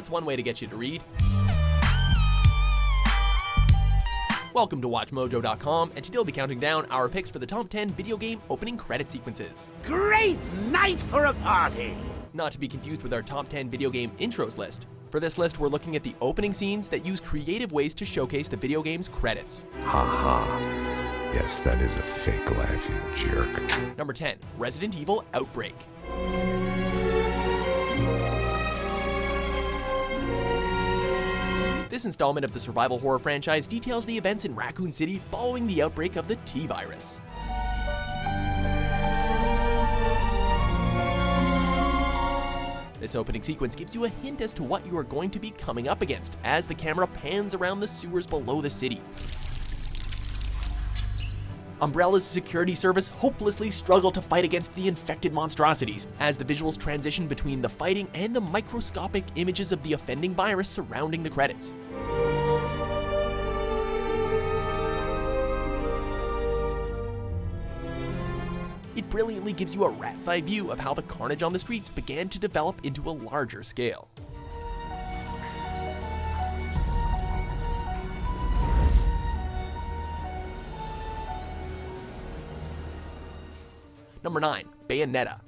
That's one way to get you to read. Welcome to WatchMojo.com, and today we'll be counting down our picks for the top 10 video game opening credit sequences. Great night for a party! Not to be confused with our top 10 video game intros list. For this list, we're looking at the opening scenes that use creative ways to showcase the video game's credits. Haha. Yes, that is a fake laugh, you jerk. Number 10, Resident Evil Outbreak. This installment of the survival horror franchise details the events in Raccoon City following the outbreak of the T-Virus. This opening sequence gives you a hint as to what you are going to be coming up against as the camera pans around the sewers below the city. Umbrella's security service hopelessly struggle to fight against the infected monstrosities as the visuals transition between the fighting and the microscopic images of the offending virus surrounding the credits. It brilliantly gives you a rat's eye view of how the carnage on the streets began to develop into a larger scale. Number 9, Bayonetta.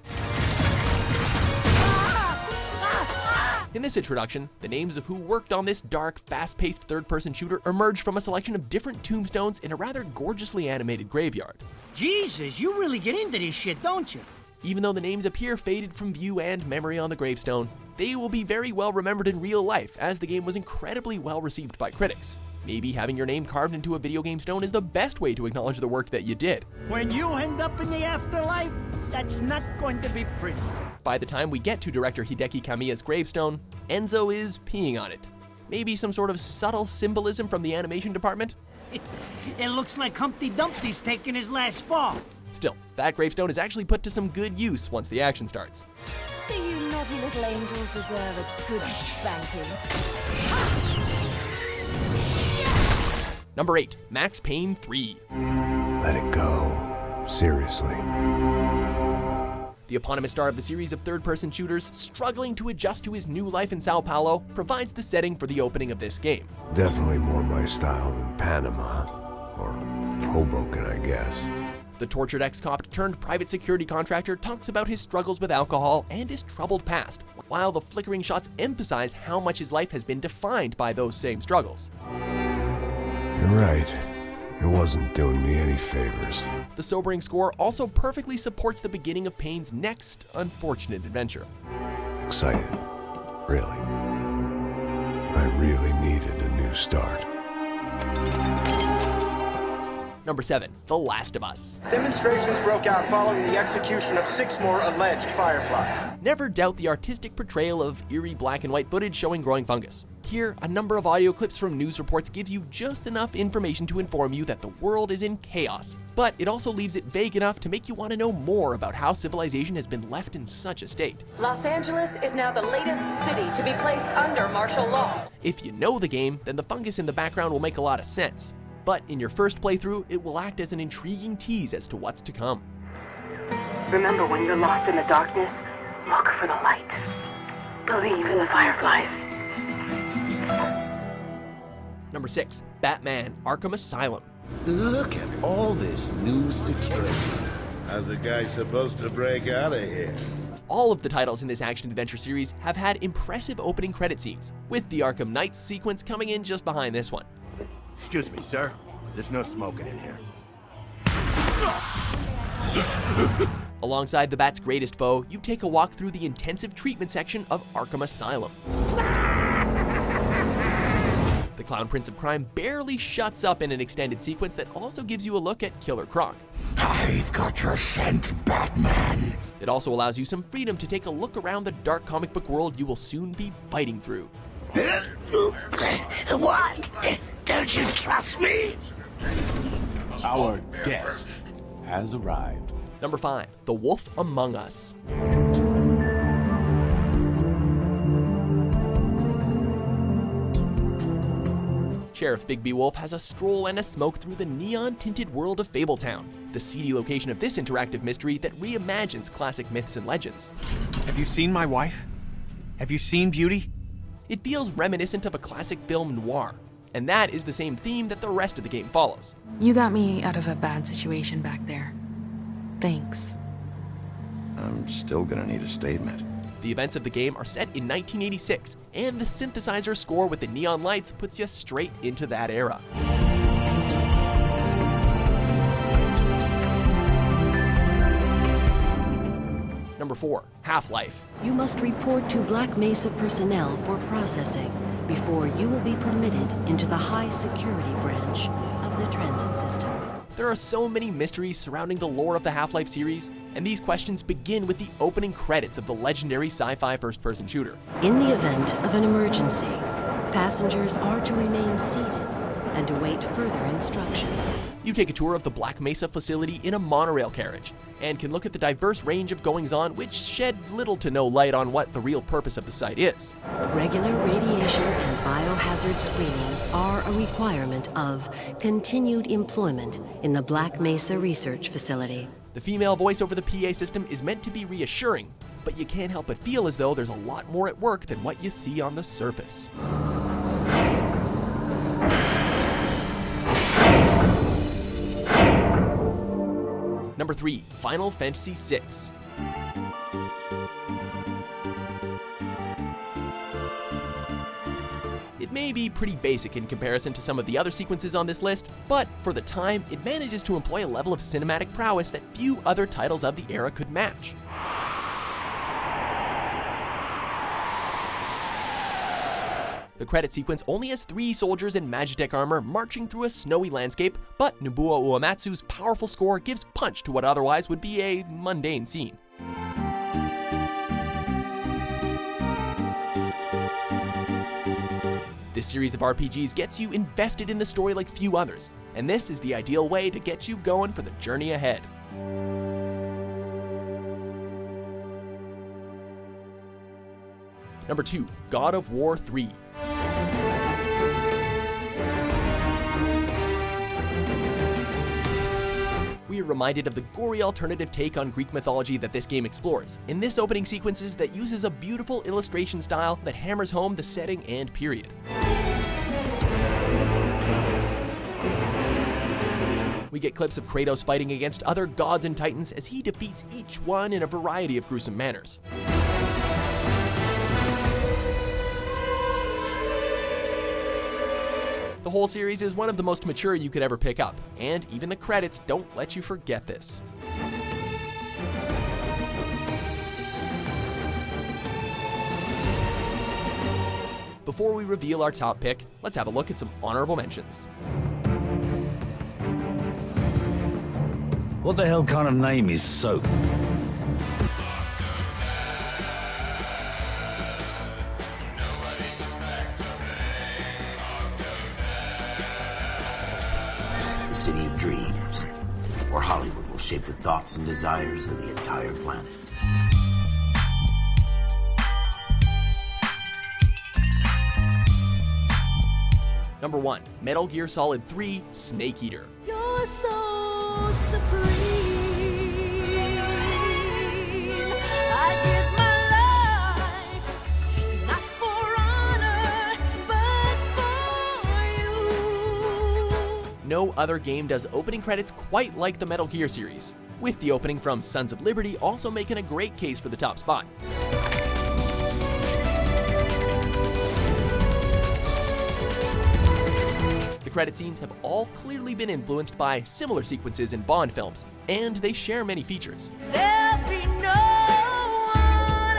In this introduction, the names of who worked on this dark, fast-paced third-person shooter emerge from a selection of different tombstones in a rather gorgeously animated graveyard. Jesus, you really get into this shit, don't you? Even though the names appear faded from view and memory on the gravestone, they will be very well remembered in real life as the game was incredibly well received by critics. Maybe having your name carved into a video game stone is the best way to acknowledge the work that you did. When you end up in the afterlife, that's not going to be pretty. By the time we get to director Hideki Kamiya's gravestone, Enzo is peeing on it. Maybe some sort of subtle symbolism from the animation department? It looks like Humpty Dumpty's taking his last fall. Still, that gravestone is actually put to some good use once the action starts. Do you naughty little angels deserve a good spanking? Number 8, Max Payne 3. Let it go. Seriously. The eponymous star of the series of third-person shooters, struggling to adjust to his new life in Sao Paulo, provides the setting for the opening of this game. Definitely more my style than Panama. Or Hoboken, I guess. The tortured ex-cop turned private security contractor talks about his struggles with alcohol and his troubled past, while the flickering shots emphasize how much his life has been defined by those same struggles. You're right. It wasn't doing me any favors. The sobering score also perfectly supports the beginning of Payne's next unfortunate adventure. Excited. Really. I really needed a new start. Number 7, The Last of Us. Demonstrations broke out following the execution of 6 more alleged Fireflies. Never doubt the artistic portrayal of eerie black and white footage showing growing fungus. Here, a number of audio clips from news reports gives you just enough information to inform you that the world is in chaos, but it also leaves it vague enough to make you want to know more about how civilization has been left in such a state. Los Angeles is now the latest city to be placed under martial law. If you know the game, then the fungus in the background will make a lot of sense. But in your first playthrough, it will act as an intriguing tease as to what's to come. Remember, when you're lost in the darkness, look for the light. Believe in the Fireflies. Number 6, Batman Arkham Asylum. Look at all this new security. How's a guy supposed to break out of here? All of the titles in this action-adventure series have had impressive opening credit scenes, with the Arkham Knights sequence coming in just behind this one. Excuse me, sir. There's no smoking in here. Alongside the Bat's greatest foe, you take a walk through the intensive treatment section of Arkham Asylum. The Clown Prince of Crime barely shuts up in an extended sequence that also gives you a look at Killer Croc. I've got your scent, Batman. It also allows you some freedom to take a look around the dark comic book world you will soon be fighting through. What? Don't you trust me? Our guest has arrived. Number 5, The Wolf Among Us. Sheriff Bigby Wolf has a stroll and a smoke through the neon-tinted world of Fabletown, the seedy location of this interactive mystery that reimagines classic myths and legends. Have you seen my wife? Have you seen Beauty? It feels reminiscent of a classic film noir, and that is the same theme that the rest of the game follows. You got me out of a bad situation back there. Thanks. I'm still gonna need a statement. The events of the game are set in 1986, and the synthesizer score with the neon lights puts you straight into that era. Number 4, HalfLife. You must report to Black Mesa personnel for processing before you will be permitted into the high security branch of the transit system. There are so many mysteries surrounding the lore of the Half-Life series, and these questions begin with the opening credits of the legendary sci-fi first-person shooter. In the event of an emergency, passengers are to remain seated and await further instruction. You take a tour of the Black Mesa facility in a monorail carriage, and can look at the diverse range of goings-on which shed little to no light on what the real purpose of the site is. Regular radiation and biohazard screenings are a requirement of continued employment in the Black Mesa Research Facility. The female voice over the PA system is meant to be reassuring, but you can't help but feel as though there's a lot more at work than what you see on the surface. Number 3, Final Fantasy VI. It may be pretty basic in comparison to some of the other sequences on this list, but for the time, it manages to employ a level of cinematic prowess that few other titles of the era could match. The credit sequence only has 3 soldiers in Magitech armor marching through a snowy landscape, but Nobuo Uematsu's powerful score gives punch to what otherwise would be a mundane scene. This series of RPGs gets you invested in the story like few others, and this is the ideal way to get you going for the journey ahead. Number 2, God of War 3. We are reminded of the gory alternative take on Greek mythology that this game explores, in this opening sequences that uses a beautiful illustration style that hammers home the setting and period. We get clips of Kratos fighting against other gods and titans as he defeats each one in a variety of gruesome manners. The whole series is one of the most mature you could ever pick up, and even the credits don't let you forget this. Before we reveal our top pick, let's have a look at some honorable mentions. What the hell kind of name is Soap? City of Dreams, where Hollywood will shape the thoughts and desires of the entire planet. Number 1, Metal Gear Solid 3 Snake Eater. You're so supreme. I give my life, not for honor, but for you. No other game does opening credits quite like the Metal Gear series, with the opening from Sons of Liberty also making a great case for the top spot. The credit scenes have all clearly been influenced by similar sequences in Bond films, and they share many features. There'll be no one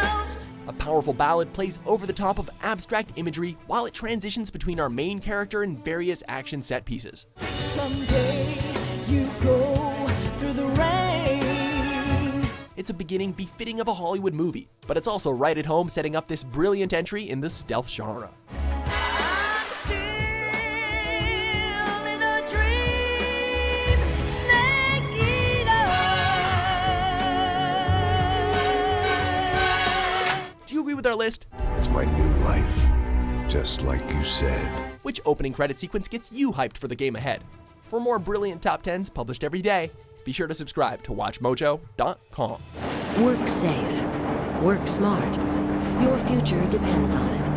else. A powerful ballad plays over the top of abstract imagery while it transitions between our main character and various action set pieces. Someday you go through the rain. It's a beginning befitting of a Hollywood movie, but it's also right at home setting up this brilliant entry in the stealth genre. I'm still in a dream, Snake Eater. Do you agree with our list? It's my new life, just like you said. Which opening credit sequence gets you hyped for the game ahead? For more brilliant top 10s published every day, be sure to subscribe to WatchMojo.com. Work safe. Work smart. Your future depends on it.